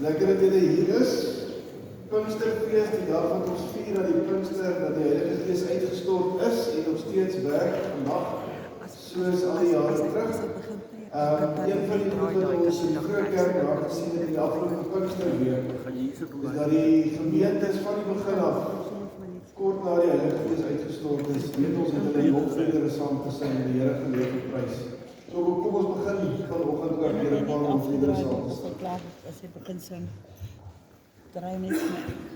Lekker dat julle hier is. Pinksterfees, die dag wat ons vier aan die Pinkster, dat die Heilige Gees uitgestort is en nog steeds werk vandag, soos al die jare terug. Een van die goed wat ons in die Groot Kerk raak gesien het in die afgelope Pinksterweek, is dat die gemeentes van die begin af, kort na die Heilige Gees uitgestort is, weet ons het hulle nog verder saam te sing en die Here geleef en prys. So kom ons begin vanoggend ook weer 'n paar liedere saam te sing. Klaar, as jy begin sing, draai net mee.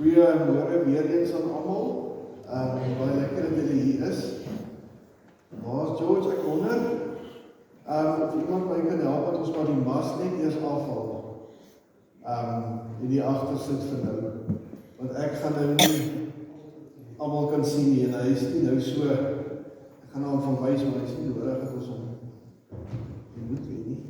Goeiemôre weer eens aan almal. Baie lekker dat julle hier is. Waar's George, ek wonder of iemand my kan help dat ons maar die mas net eers afhaal. In die agtersit vir nou. Want ek gaan nou nie almal kan sien nie en hy is nie nou so, ek gaan nou van wys, maar hy is nie nodig dat ons hom nie moet weet nie.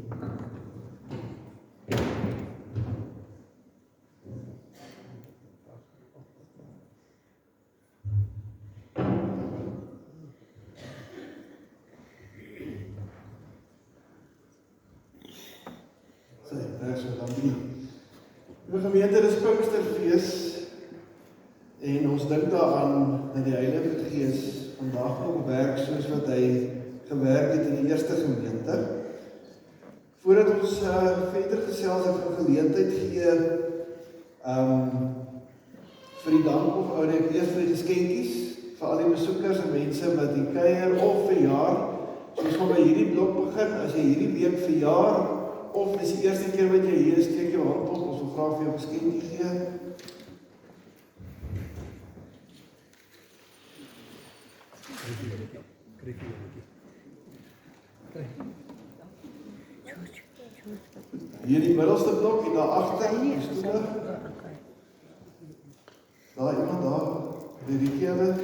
Die gemeente is Pinksterfees en ons dink daaraan dat die Heilige Gees vandag nog werk soos wat hy gewerk het in die eerste gemeente. Voordat ons verder gesels het vir geleentheid gee vir die dank of eers vir die geskenkies vir al die besoekers en mense wat die kuier of verjaar. So ons gaan by hierdie blok begin. As jy hierdie week verjaar of dis die eerste keer wat jy hier is, steek jou hand op, ons wil graag vir jou geskenkie gee. Hier die middelste blok en daar agter die stoele. Daar iemand daar, die kele.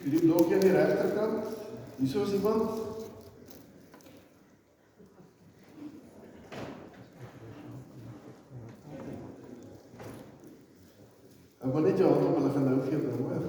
Hierdie blokkie aan die regterkant. Hierso is iemand. Ek wil net jou hand op, hulle gaan nou vir jou bring, hoor.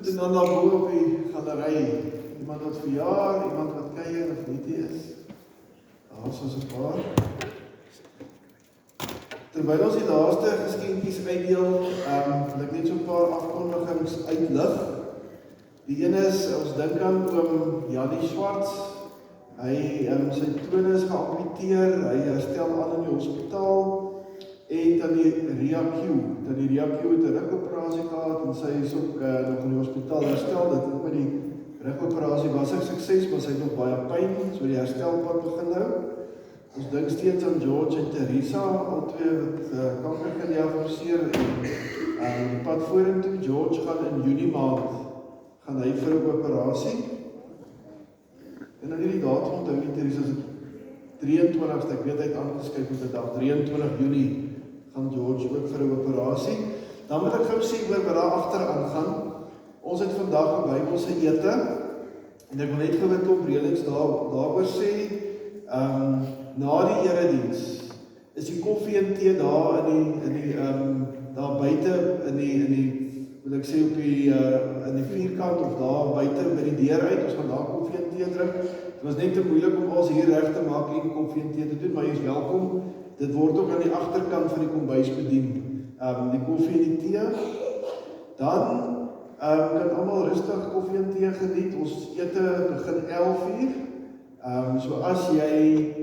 En dan daar bo op die galery, iemand wat verjaar, iemand wat kuier of nie is. Daar is ons 'n paar. Terwyl ons die laaste geskenkies uitdeel, wil ek net so 'n paar afkondigings uitlig. Die een is, ons dink aan oom Janie Swarts. Hy sy tone is geamputeer, hy herstel aan in die hospitaal. En dan die Ria Q het 'n rugoperasie gehad en sy is ook nog in die hospitaal herstel. Dit met die rugoperasie was 'n sukses, maar sy het nog baie pyn, so die herstelpad begin nou. Ons dink steeds aan George en Teresa, albei wat kanker gediagnoseer en die pad vorentoe. George gaan in Junie maand gaan hy vir 'n operasie. En dan hierdie datum onthou nie, Teresa se 23ste, ek weet hy het aangeskryf met 'n dag 23 Junie. Van George ook vir 'n operasie. Dan moet ek gou sê oor wat daar agteraan gaan. Ons het vandag 'n Bybelse ete en ek wil net gou 'n klomp reëlings daaroor sê. Na die erediens is die koffie en tee daar daar buite in die wil ek sê op die in die vierkant of daar buite by die deur uit. Ons gaan daar koffie en tee drink. Dit was net te moeilik om ons hier reg te maak en koffie en tee te doen, maar jy is welkom. Dit word ook aan die agterkant van die kombuis bedien, die koffie en die tee. Dan kan almal rustig koffie en tee geniet. Ons ete begin 11:00. So as jy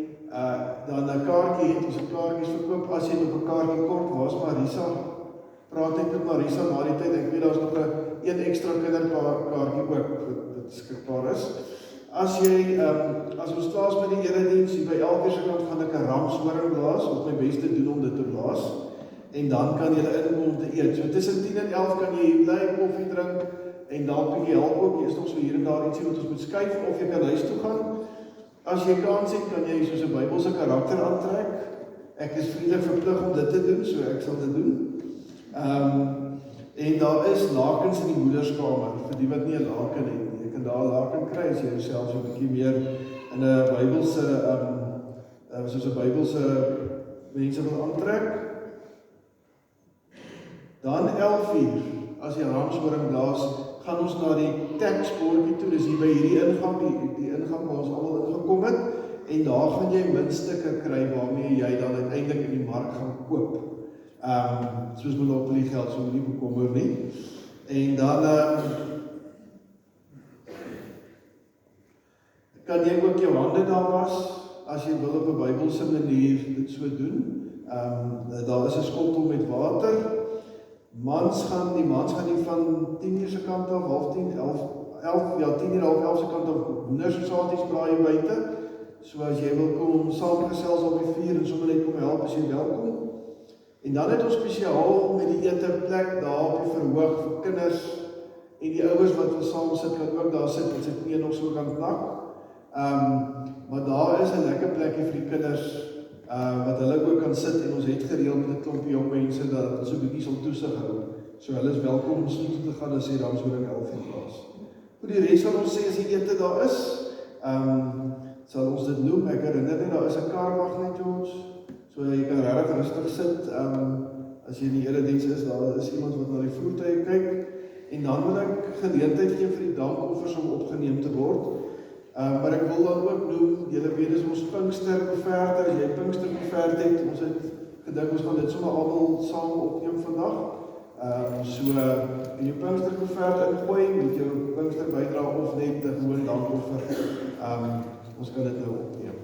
dan 'n kaartjie het, ons het kaartjies verkoop. As jy nog 'n kaartjie kort, waar's Marisa? Praat net met Marisa na die tyd. Ek weet daar's nog 'n ekstra kinderkaartjie ook wat beskikbaar is. As ons klaar met die erediens, by elke se kant gaan ek 'n ramshoring blaas, wat my beste doen om dit te blaas, en dan kan jy inkom om te eet. So tussen 10 en 11 kan jy hier bly, koffie drink, en dalk bietjie help ook, jy is nog so hier en daar ietsie wat ons moet skuif, of jy kan huis toe gaan. As jy kans het, kan jy soos 'n Bybelse karakter aantrek. Ek is vriendelik verplig om dit te doen, so ek sal dit doen. En daar is lakens in die moederskamer, vir die wat nie 'n laken het nie. Jy kan daar 'n laken kry as jy jouself so 'n bietjie meer in 'n Bybelse, soos 'n Bybelse mense wil aantrek. Dan 11:00, as die ramshoring blaas, gaan ons na die tekspoortjie toe, dis hier by hierdie ingang, die ingang waar ons almal ingekom het, en daar gaan jy muntstukke kry waarmee jy dan uiteindelik in die mark gaan koop. Soos Monopoly geld, so nie bekommer nie. En dan kan jy ook jou hande daar was, as jy wil op 'n Bybelse manier dit so doen. Daar is 'n skottel met water. Die mans gaan nie van 10:00 se kant af, 10:30 se kant af hoendersaaties braai buite. So as jy wil kom saamgesels op die vuur en sommer net kom help, as jy welkom. En dan het ons spesiaal met die eteplek daar op die verhoog vir kinders en die ouers wat wil saam sit, kan ook daar sit, as dit nie nog so kan knak. Maar daar is 'n lekker plekkie vir die kinders, wat hulle ook kan sit, en ons het gereël met 'n klompie jong mense dat dit so 'n bietjie sal toesig hou. So hulle is welkom om so toe te gaan as die ramshoring 11:00 plaas. Vir die res sal ons sê as die ete daar is, sal ons dit noem. Ek herinner net, daar is 'n karwag net vir ons, so jy kan regtig rustig sit. As jy in die erediens is, daar is iemand wat na die voertuie kyk, en dan wil ek geleentheid gee vir die dankoffers om opgeneem te word. Maar ek wil dan ook noem, julle weet dis ons Pinksterkoeverte, as jy Pinksterkoeverte het, ons het gedink ons gaan dit sommer almal saam opneem vandag. So in jou Pinksterkoeverte ingooi met jou Pinkster bydra of net 'n gewone dankoffer. Ons kan dit nou opneem.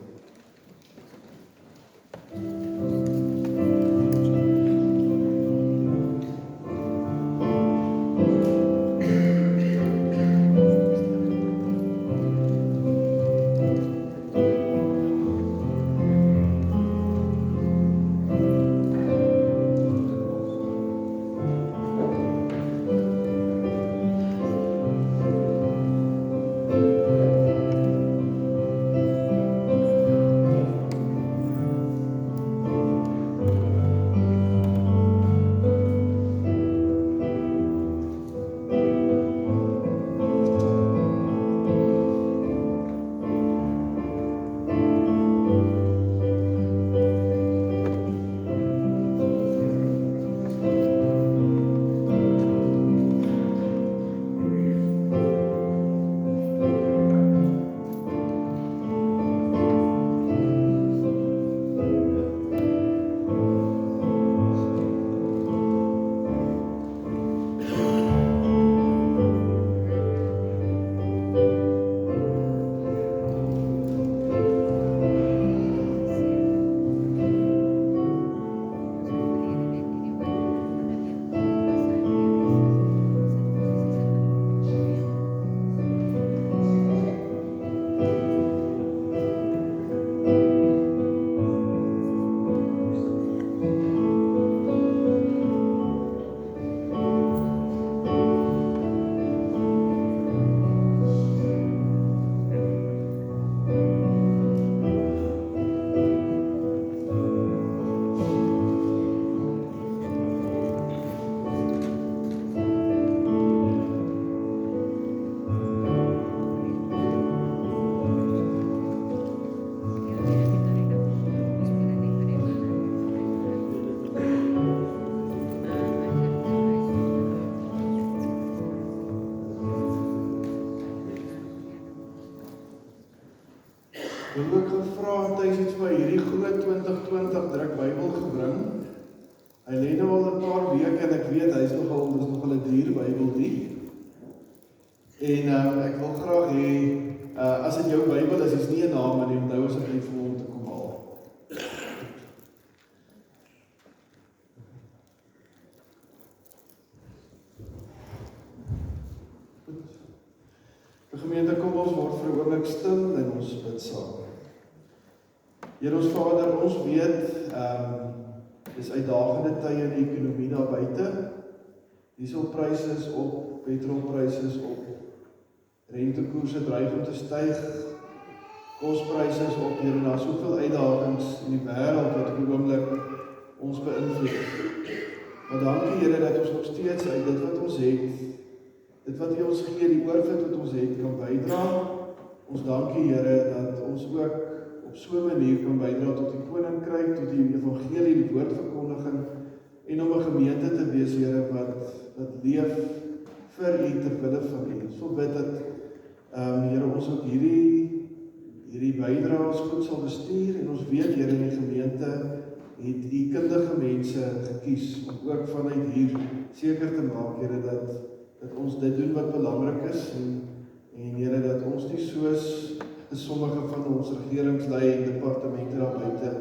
Ek wil ook gevra Thys het vir hierdie groot 2020 druk Bybel gebring. Hy lê nou al 'n paar weke en ek weet hy is nogal 'n duur Bybel nie. En ek wil graag hê as dit jou Bybel is, is nie 'n naam nie, onthou asseblief vir hom te kom haal. Gemeente, kom ons word vir 'n oomblik stil en ons bid saam. Here ons Vader, ons weet, dis uitdagende tye in die ekonomie daar buite. Dieselpryse is op, petrolpryse is op, rentekoerse dreig om te styg, kospryse is op, Here, daar is soveel uitdagings in die wêreld wat op die oomblik ons beïnvloed. Maar dankie Here dat ons nog steeds uit dit wat ons het, dit wat U ons gee, die oorvloed wat ons het, kan bydra. Ons dankie Here dat ons ook op so 'n manier kan bydra tot die koninkryk, tot die evangelie, die woordverkondiging, en om 'n gemeente te wees, Here, wat leef vir U ter wille van U. So bid dat Here, ons ook hierdie bydrae ons goed sal bestuur, en ons weet, Here, in die gemeente het U kundige mense gekies om ook vanuit hier seker te maak, Here, dat ons dit doen wat belangrik is, en Here, dat ons nie soos sommige van ons regeringslei en departemente daar buite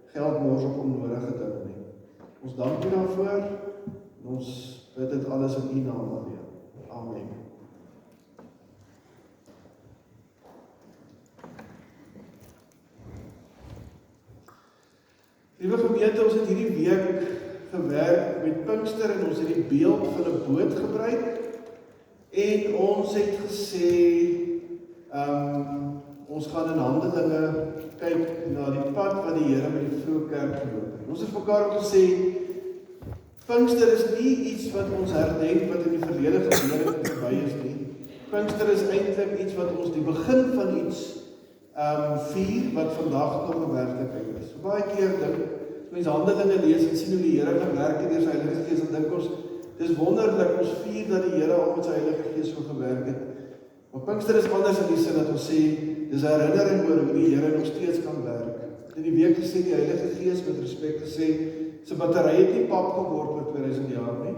geld mors op onnodige dinge nie. Ons dank U daarvoor, en ons bid dit alles in U naam alleen. Amen. Liewe gemeente, ons het hierdie week gewerk met Pinkster en ons het die beeld van 'n boot gebruik en ons het gesê ons gaan in Handelinge kyk na die pad wat die Here met die vroeë kerk geloop het. Ons het mekaar ook gesê Pinkster is nie iets wat ons herdenk wat in die verlede gebeur het verby is nie. Pinkster is eintlik iets wat ons die begin van iets vier wat vandag nog 'n werklikheid is. So baie keer dink mense Handelinge lees en sien hoe die Here gewerk het deur sy Heilige Gees, dan dink ons dis wonderlik, ons vier dat die Here al met sy Heilige Gees so gewerk het. Maar Pinkster is anders in die sin dat ons sê dis 'n herinnering oor hoe die Here nog steeds kan werk. In die week gesê die Heilige Gees met respek gesê sy battery het nie pap geword oor 2000 jaar nie.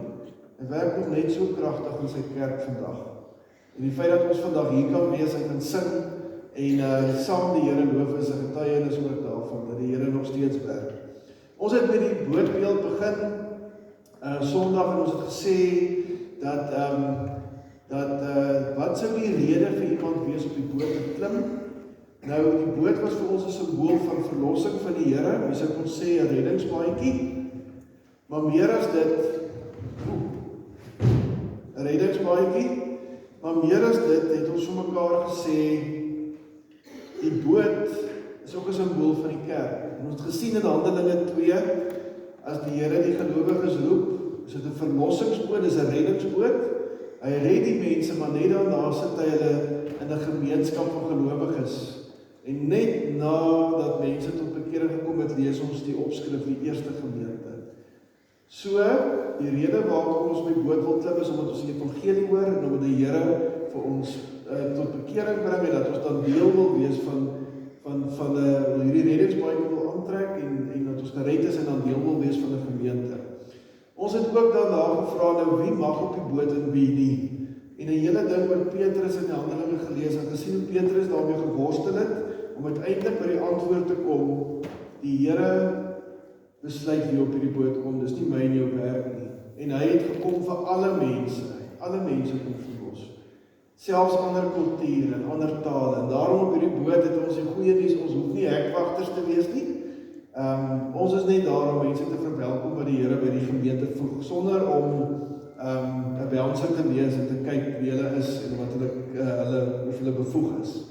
Hy werk nog net so kragtig in sy kerk vandag. En die feit dat ons vandag hier kan wees en kan sing en saam die Here loof is 'n getuienis ook daarvan dat die Here nog steeds werk. Ons het met die bootbeeld begin Sondag en ons het gesê dat wat sou die rede vir iemand wees op die boot te klim? Nou, die boot was vir ons 'n simbool van verlossing van die Here, mens sou kon sê 'n reddingsbaadjie. Maar meer as dit, 'n reddingsbaadjie, maar meer as dit het ons vir mekaar gesê die boot is ook 'n simbool van die kerk. En ons het gesien in Handelinge 2, as die Here die gelowiges roep, is dit 'n verlossingsboot, dis 'n reddingsboot. Hy red die mense, maar net daarna sit hy hulle in 'n gemeenskap van gelowiges. En net nadat mense tot bekering gekom het, lees ons die opskrif, die eerste gemeente. So, die rede waarom ons op die boot wil klim is omdat ons die evangelie hoor en omdat die Here vir ons tot bekering bring en dat ons dan deel wil wees van hierdie reddingsbaadjie wil aantrek en dat ons gered is en dan deel wil wees van 'n gemeente. Ons het ook daarna gevra, nou wie mag op die boot en wie nie. En 'n hele ding wat Petrus in die Handelinge gelees en gesien hoe Petrus daarmee geworstel het, om uiteindelik by die antwoord te kom, die Here besluit wie op hierdie boot kom, dis nie my en jou werk nie. En hy het gekom vir alle mense kom verlos. Selfs ander kulture en ander tale, en daarom op hierdie boot het ons die goeie nuus, ons hoef nie hekwagters te wees nie. Ons is net daar om mense te verwelkom wat die Here by die gemeente voeg, sonder om 'n bouncer te wees en te kyk wie hulle is en wat hulle bevoeg is.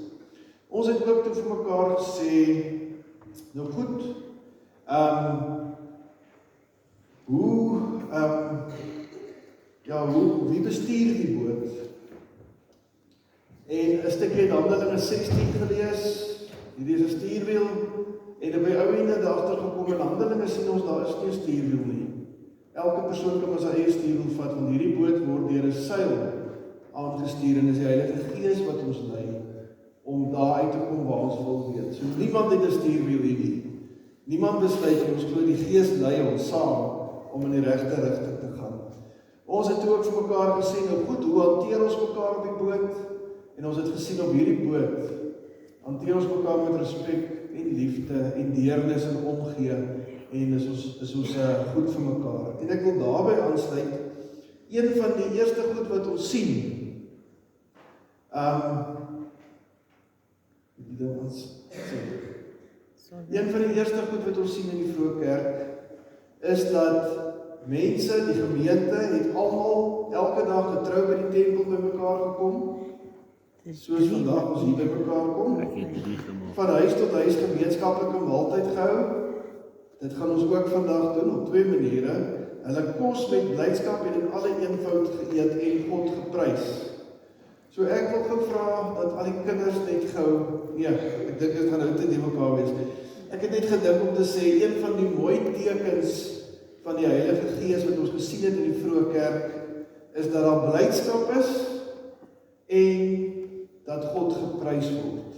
Ons het ook toe vir mekaar gesê, nou goed, wie bestuur die boot? En 'n stukkie in Handelinge 16 gelees, hierdie is 'n stuurwiel, en by ou ende daagter gekom in Handelinge sien ons daar is nie 'n stuurwiel nie. Elke persoon kan sy eie stuurwiel vat, want hierdie boot word deur 'n seil aangestuur en is die Heilige Gees wat ons lei om daar uit te kom waar ons wil weet. So niemand het 'n stuurwiel hier nie. Niemand besluit nie, ons glo die Gees lei ons saam om in die regte rigting te gaan. Ons het ook vir mekaar gesê, nou goed, hoe hanteer ons mekaar op die boot? En ons het gesien op hierdie boot, hanteer ons mekaar met respek en liefde en deernis en omgee en is ons goed vir mekaar. En ek wil daarby aansluit, een van die eerste goed wat ons sien, een van die eerste goed wat ons sien in die vroeë kerk, is dat mense, die gemeente, het almal elke dag getrou by die tempel by mekaar gekom, soos vandag ons hier by mekaar kom, van huis tot huis gemeenskaplike maaltyd gehou. Dit gaan ons ook vandag doen op 2 maniere. Hulle kos met blydskap en in alle eenvoud geëet en God geprys. So ek wil gou vra dat al die kinders net gou, nee, ek dink dit gaan nou te die mekaar wees. Ek het net gedink om te sê, een van die mooi tekens van die Heilige Gees wat ons gesien het in die vroeë kerk, is dat daar blydskap is en dat God geprys word.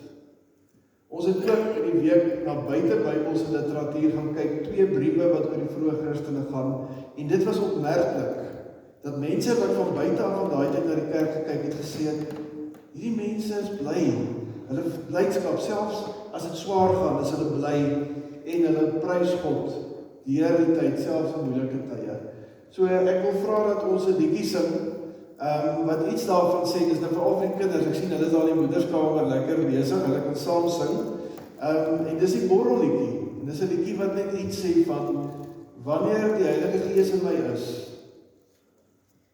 Ons het ook in die week na buite Bybelse literatuur gaan kyk, 2 briewe wat oor die vroeë Christene gaan, en dit was opmerklik, dat mense wat van buite af van daai tyd na die kerk gekyk het gesê, hierdie mense is bly, hulle blydskap, selfs as dit swaar gaan, is hulle bly, en hulle prys God, deur die tyd, selfs in moeilike tye. So ek wil vra dat ons 'n liedjie sing, wat iets daarvan sê, dis nou veral vir die kinders, ek sien hulle is daar in die moederskamer lekker besig, hulle kan saam sing, en dis die borrelliedjie, en dis 'n liedjie wat net iets sê van, wanneer die Heilige Gees in my is,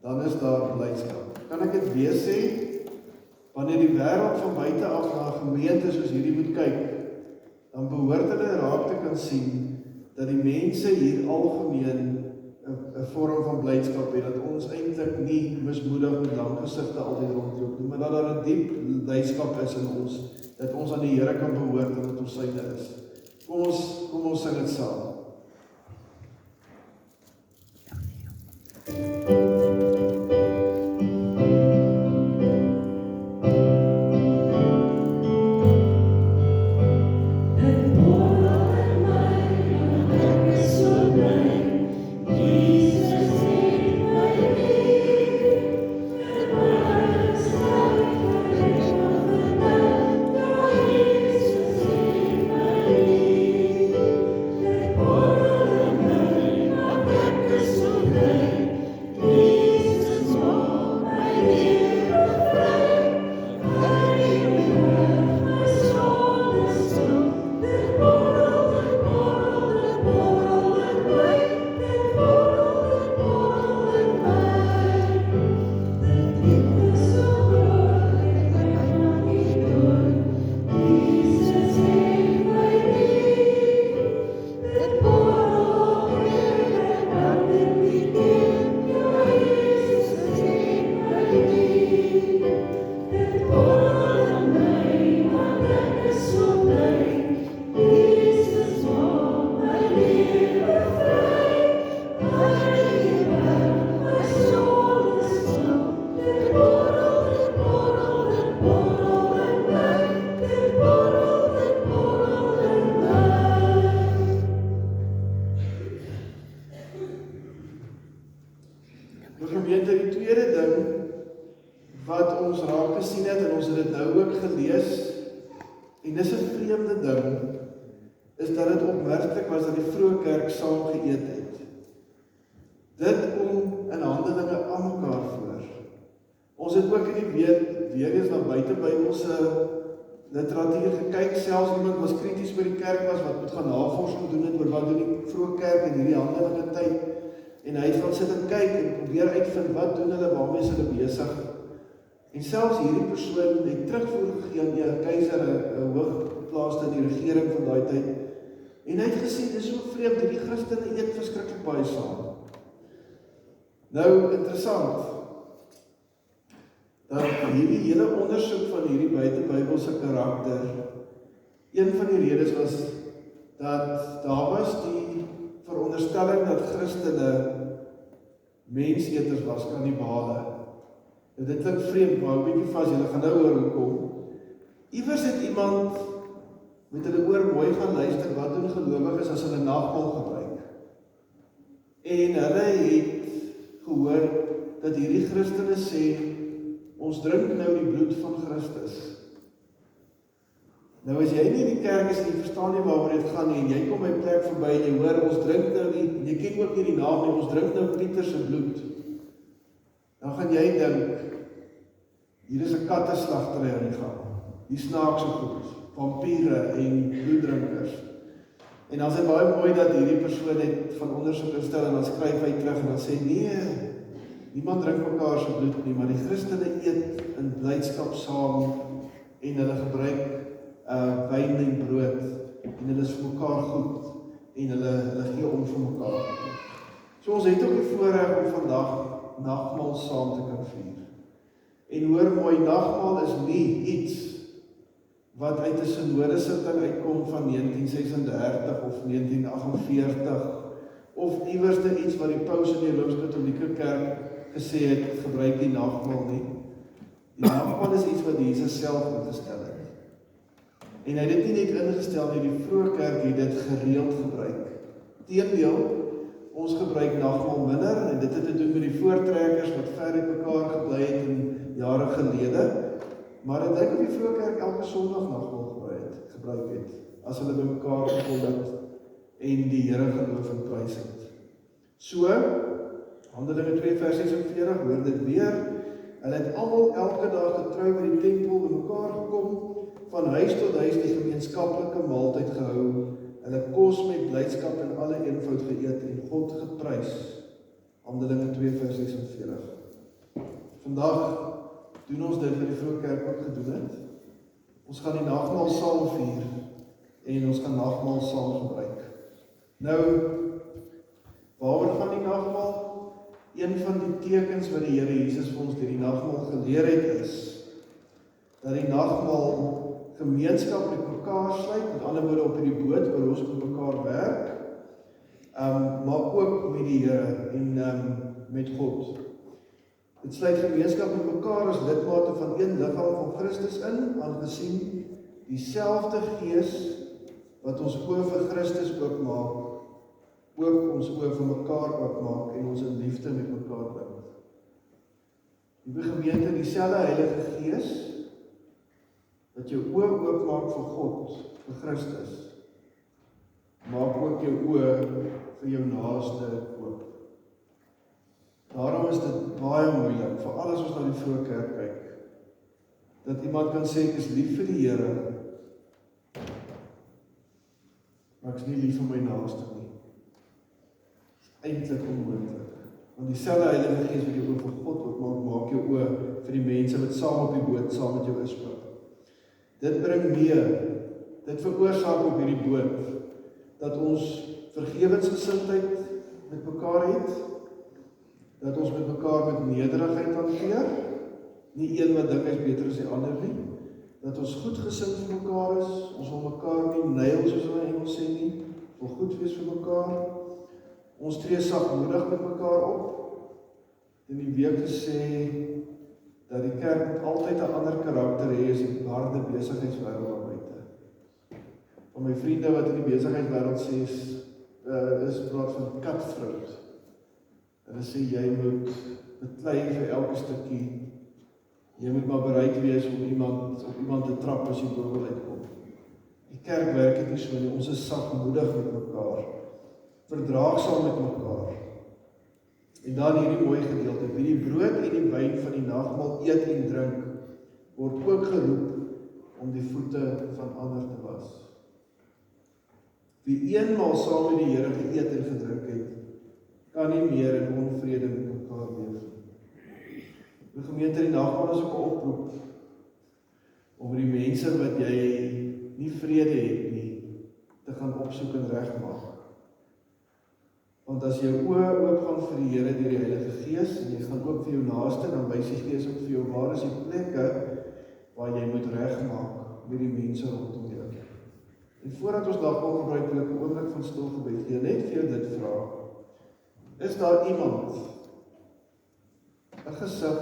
dan is daar blydskap. Kan ek dit weer sê? Wanneer die wêreld van buite af na 'n gemeente soos hierdie moet kyk, dan behoort hulle raak te kan sien dat die mense hier algemeen 'n vorm van blydskap het, dat ons eintlik nie mismoedig met lang gesigte altyd rondloop nie, maar dat daar 'n diep blydskap is in ons, dat ons aan die Here kan behoort en dat ons syne is. Kom ons sing dit saam. Literatuur gekyk, selfs iemand was krities by die kerk was, wat moet gaan navorsing doen het, oor wat doen die vroeë kerk in hierdie Handelinge tyd, en hy het van sit en kyk, en probeer uitvind, wat doen hulle, waarmee is hulle besig, en selfs hierdie persoon het terugvoer gegee aan die keiser, 'n hooggeplaaste in die regering van daai tyd, en hy het gesê, dis so vreemd, die Christene eet verskriklik baie saam. Nou, interessant, dat hierdie hele ondersoek van hierdie buitebybelse karakter, een van die redes was, dat daar was die veronderstelling dat Christene menseters was, kannibale. En dit klink vreemd, maar 'n bietjie vas, julle gaan nou hoor hoekom. Iewers het iemand met hulle oor mooi gaan luister, wat doen gelowiges as hulle nagmaal gebruik. En hulle het gehoor dat hierdie Christene sê, ons drink nou die bloed van Christus. Nou as jy nie in die kerk is en jy verstaan nie waaroor dit gaan nie, en jy kom by 'n plek verby en jy hoor, ons drink nou nie, en jy ken ook nie die naam nie, ons drink nou Pieter se bloed, dan gaan jy dink, hier is 'n katteslagtery aan die gang, die snaakse goed, vampiere en bloeddrinkers. En dan is dit baie mooi dat hierdie persoon het van ondersoek instel, en dan skryf hy terug en dan sê, nee, niemand drink mekaar se bloed nie, maar die Christene eet in blydskap saam, en hulle gebruik wyn en brood, en hulle is vir mekaar goed, en hulle gee om vir mekaar. So ons het ook die voorreg om vandag nagmaal saam te kan vier. En hoor mooi, nagmaal is nie iets wat uit 'n synodesitting uitkom van 1936 of 1948 of iewerste iets wat die paus in die Rooms-Katolieke Kerk gesê het, gebruik die nagmaal nie. Die nagmaal is iets wat Jesus self ingestel het. En hy het dit nie net ingestel nie, die vroeë kerk het dit gereeld gebruik. Teendeel, ons gebruik nagmaal minder, en dit het te doen met die voortrekkers wat ver uit mekaar gebly het in jare gelede, maar dit lyk of die vroeë kerk elke Sondag nagmaal gebruik het, as hulle by mekaar gekom het en die Here geloof en prys het. So, Handelinge 2 vers 46, hoor dit weer, hulle het almal elke dag getrou by die tempel by mekaar gekom, van huis tot huis die gemeenskaplike maaltyd gehou, hulle kos met blydskap en alle eenvoud geëet en God geprys. Handelinge 2 vers 46. Vandag doen ons dit wat die vroeë kerk ook gedoen het. Ons gaan die nagmaal saam vier en ons gaan nagmaal saam gebruik. Nou, waaroor gaan die nagmaal? Een van die tekens wat die Here Jesus vir ons deur die nagmaal geleer het is, dat die nagmaal gemeenskap met mekaar sluit, met ander woorde op hierdie boot waar ons met mekaar werk, maar ook met die Here en met God. Dit sluit gemeenskap met mekaar as lidmate van een liggaam van Christus in, aangesien dieselfde Gees wat ons oë vir Christus oopmaak, ook ons oë vir mekaar oopmaak en ons in liefde met mekaar bind. Die gemeente, dieselfde Heilige Gees wat jou oë oopmaak vir God, vir Christus, maak ook jou oë vir jou naaste oop. Daarom is dit baie moeilik, veral as ons na die vroeë kerk kyk, dat iemand kan sê, ek is lief vir die Here, maar ek is nie lief vir my naaste nie. Dit is eintlik onmoontlik. Want dieselfde Heilige Gees wat jou oë vir God oopmaak, maak jou oë vir die mense wat saam op die boot, saam met jou is oop. Dit bring mee, dit veroorsaak op hierdie boot, dat ons vergewensgesindheid met mekaar het, dat ons met mekaar met nederigheid hanteer, nie een wat dink hy is beter as die ander nie, dat ons goedgesind vir mekaar is, ons wil mekaar nie nail soos hulle in Engels sê nie, wil goed wees vir mekaar, ons tree sagmoedig met mekaar op, in die week gesê, dat die kerk moet altyd 'n ander karakter hê as die harde besigheidswêreld daar buite. Van my vriende wat in die besigheidswêreld sê is praat van cutthroat. Hulle sê jy moet beklei vir elke stukkie. Jy moet maar bereid wees om iemand te trap as jy bo wil uitkom. Die kerk werk dit nie so nie. Ons is sagmoedig met mekaar, verdraagsaam met mekaar. En dan hierdie mooi gedeelte, wie die brood en die wyn van die nagmaal eet en drink, word ook geroep om die voete van ander te was. Wie eenmaal saam met die Here geëet en gedrink het, kan nie meer in onvrede met mekaar leef. Die gemeente die nagmaal is ook 'n oproep om die mense wat jy nie vrede het nie, te gaan opsoek en regmaak. Want as jou oë oop gaan vir die Here deur die Heilige Gees en jy gaan ook vir jou naaste, dan wys die Gees ook vir jou waar is die plekke waar jy moet regmaak met die mense rondom jou. En voordat ons nagmaal gebruik, wil ek 'n oomblik van stil gebed gee, net vir jou dit vra. Is daar iemand, 'n gesig,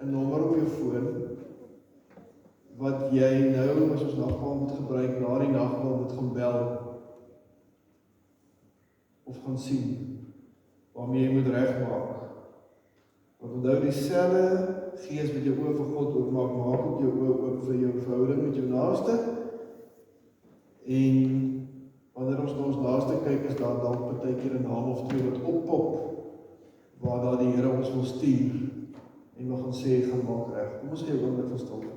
'n nommer op jou foon, wat jy nou as ons nagmaal moet gebruik, na die nagmaal moet gaan bel, of gaan sien, waarmee jy moet regmaak. Want onthou dieselfde Gees wat jou oë vir God oopmaak, maak ook jou oë oop vir jou verhouding met jou naaste. En wanneer ons na ons naaste kyk, is daar dalk partykeer 'n naam of twee wat oppop, waar daar die Here ons wil stuur, en wil gaan sê, gaan maak reg. Kom ons gee 'n oomblik van stilte.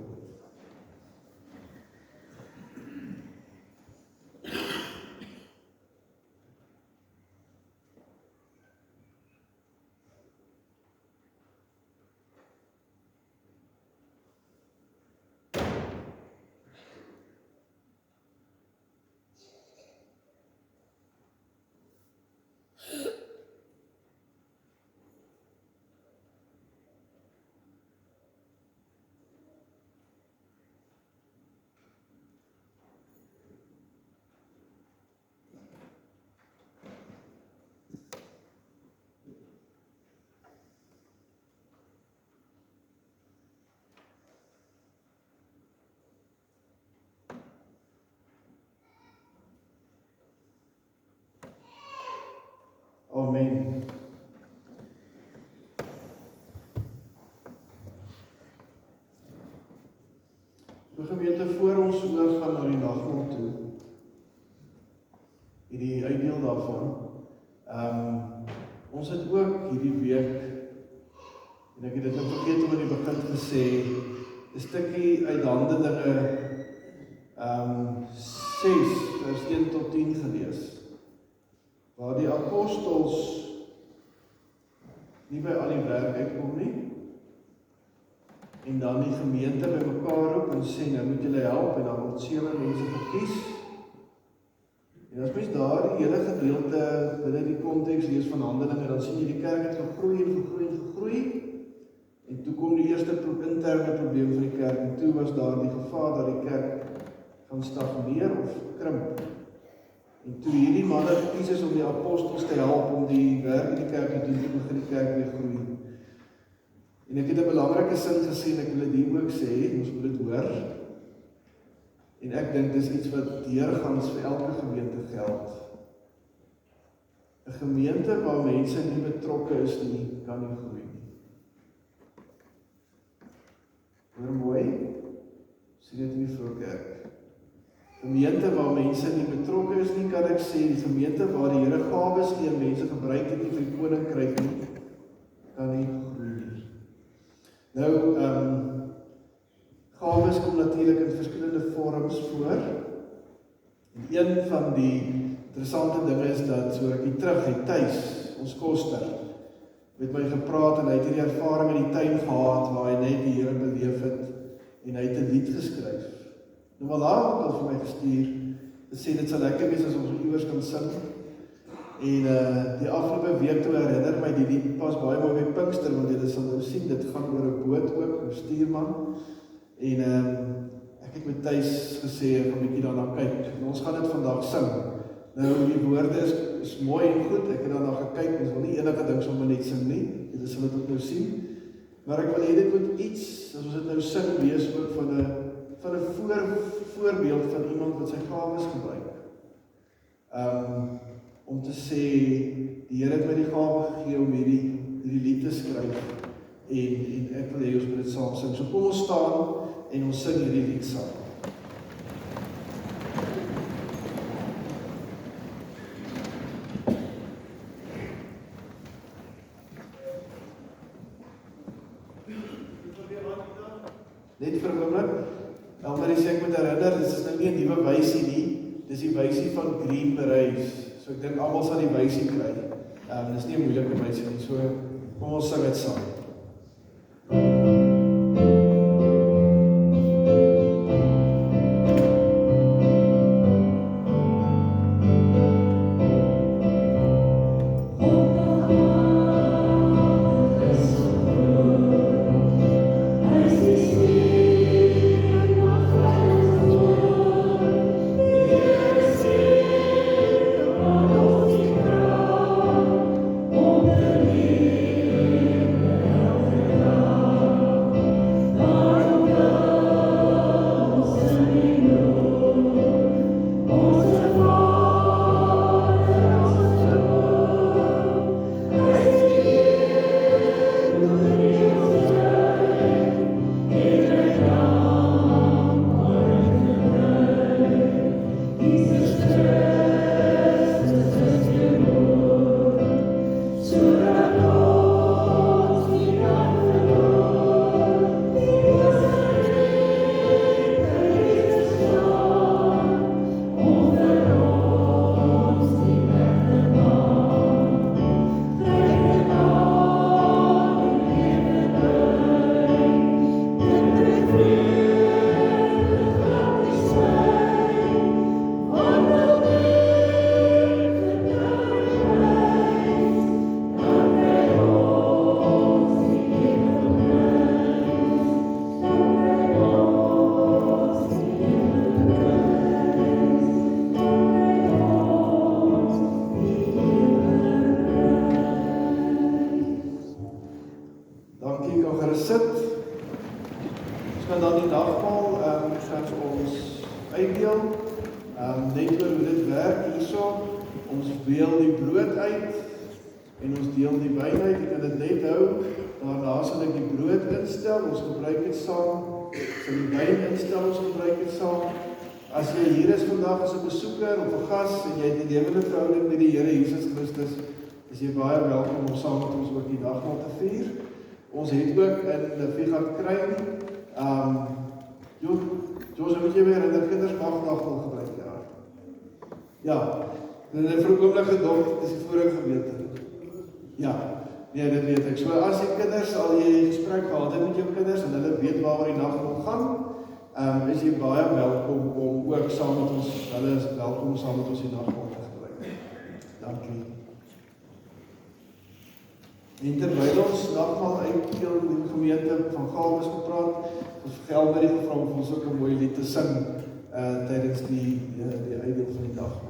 Amen. So gemeente, voor ons oorgaan na die nagmaal toe, hierdie uitdeel daarvan, ons het ook hierdie week, en ek het dit nou vergeet om in die begin gesê, 'n stukkie uit Handelinge 6 vers 1 tot 10 gelees, waar die apostels nie by al die werk uitkom nie, en dan die gemeente by mekaar roep en sê, nou moet julle help, en dan word 7 mense gekies. En as mens daar die hele gedeelte binne die konteks lees van Handelinge, dan sien jy die kerk het gegroei en gegroei en gegroei, en toe kom die eerste interne probleem van die kerk, en toe was daar die gevaar dat die kerk gaan stagneer of krimp. En toe hierdie manne gekies is om die apostels te help om die werk in die kerk te doen, toe begin die kerk weer groei. En ek het 'n belangrike sin gesien, ek wil dit ook sê, ons moet dit hoor. En ek dink dis iets wat deurgangs vir elke gemeente geld. 'n Gemeente waar mense nie betrokke is nie, kan nie groei nie. Hoor mooi, sien dit in die voorkerk. Gemeente waar mense nie betrokke is nie, kan ek sê, die gemeente waar die Here gawes gee en mense gebruik dit nie vir die koninkryk nie, kan nie groei nie. Nou, gawes kom natuurlik in verskillende vorms voor. En een van die interessante dinge is dat so rukkie terug het Thys, ons koster, met my gepraat en hy het hierdie ervaring in die tuin gehad waar hy net die Here beleef het en hy het 'n lied geskryf. Nou maar daar het al vir my gestuur, gesê dit sal lekker wees as ons iewers kan sing. En die afgelope week toe herinner my die lied pas baie mooi by Pinkster, want julle sal nou sien, dit gaan oor 'n boot ook, 'n stuurman. En ek het met Thys gesê, ek gaan 'n bietjie daarna kyk, en ons gaan dit vandag sing. Nou, die woorde is mooi en goed, ek het daarna gekyk, ons wil nie enige ding sommer net sing nie, julle sal dit ook nou sien. Maar ek wil hê dit moet iets, as ons dit nou sing, wees ook van 'n voorbeeld van iemand wat sy gawes gebruik. Om te sê, die Here het my die gawe gegee om hierdie lied te skryf, en ek wil hê ons moet dit saam sing. So kom ons staan, en ons sing hierdie lied saam. Net vir 'n oomblik, Elmarie sê ek moet herinner, dit is nou nie 'n nuwe wysie nie, dis die wysie van Green Berets, so ek dink almal sal die wysie kry. Dis nie 'n moeilike wysie nie, so kom ons sing dit saam. en ons deel die wyn uit. Ek kan dit net hou, daarna sal ek die brood instel, ons gebruik dit saam, sal die wyn instel, ons gebruik dit saam. As jy hier is vandag as 'n besoeker of 'n gas en jy het 'n lewende verhouding met die Here Jesus Christus, is jy baie welkom om saam met ons ook die nagmaal te vier. Ons het ook in Vigat Kruin, Jos, moet jy weer in die kinders nagmaal gebruik, ja. Ja, en vir 'n oomblik gedog, dis die vorige gemeente. Ja, nee, dit weet ek. So as jy kinders, al jy gesprek gehad het met jou kinders en hulle weet waaroor die nagmaal gaan, is jy baie welkom om ook saam met ons, hulle is welkom om saam met ons die nagmaal te gebruik. Dankie. En terwyl ons nagmaal uitdeel in die gemeente van Gawes gepraat, ons geld by die gevra om ons ook 'n mooi lied te sing tydens die uitdeel van die nagmaal.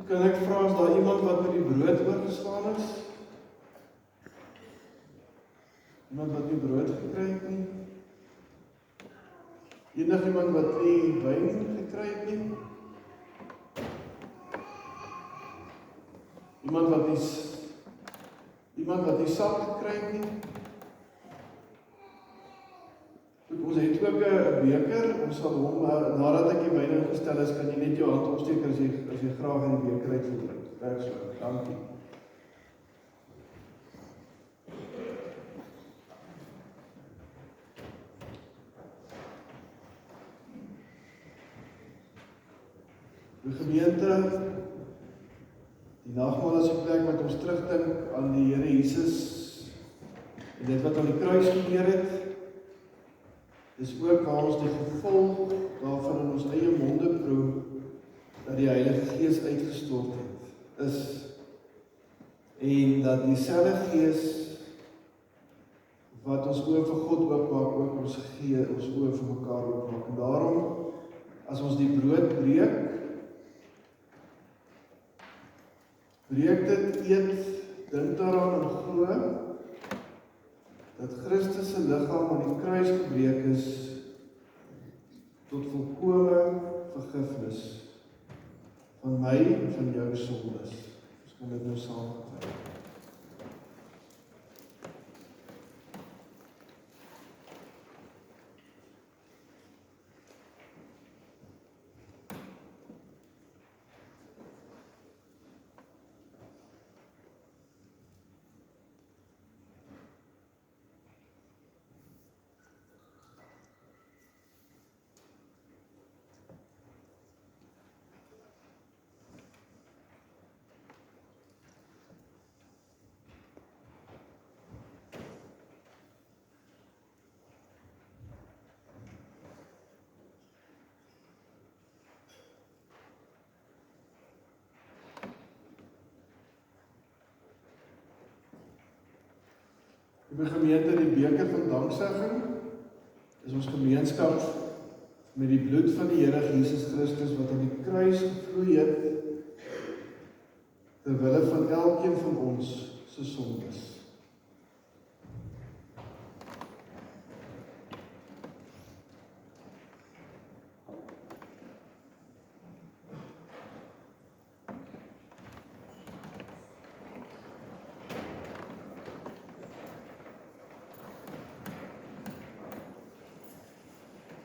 Kan ek vra as daar iemand wat met die brood oorgeslaan is? Iemand wat nie brood gekry het nie? Iemand wat nie wyn gekry het nie? Iemand wat nie sap gekry het nie? Ons het ook 'n beker, ons sal hom, nadat ek die wyn ingestel is, kan jy net jou hand opsteek as jy graag in die beker uit wil drink. Reg so, dankie. Die gemeente, die nagmaal is 'n plek wat ons terugdink aan die Here Jesus en dit wat aan die kruis gebeur het. Dis ook waar ons die gevolg daarvan in ons eie monde proe, dat die Heilige Gees uitgestort het, is, en dat dieselfde Gees wat ons oë vir God oopmaak, ook ons oë vir mekaar oopmaak. En daarom, as ons die brood breek dit, eet, dink daaraan en glo, dat Christus se liggaam aan die kruis gebreek is tot volkome vergifnis van my en van jou sondes. Ons kan dit nou saam kry. Die gemeente, die beker van danksegging is ons gemeenskap met die bloed van die Here Jesus Christus wat aan die kruis gevloei het ter wille van elkeen van ons se sondes.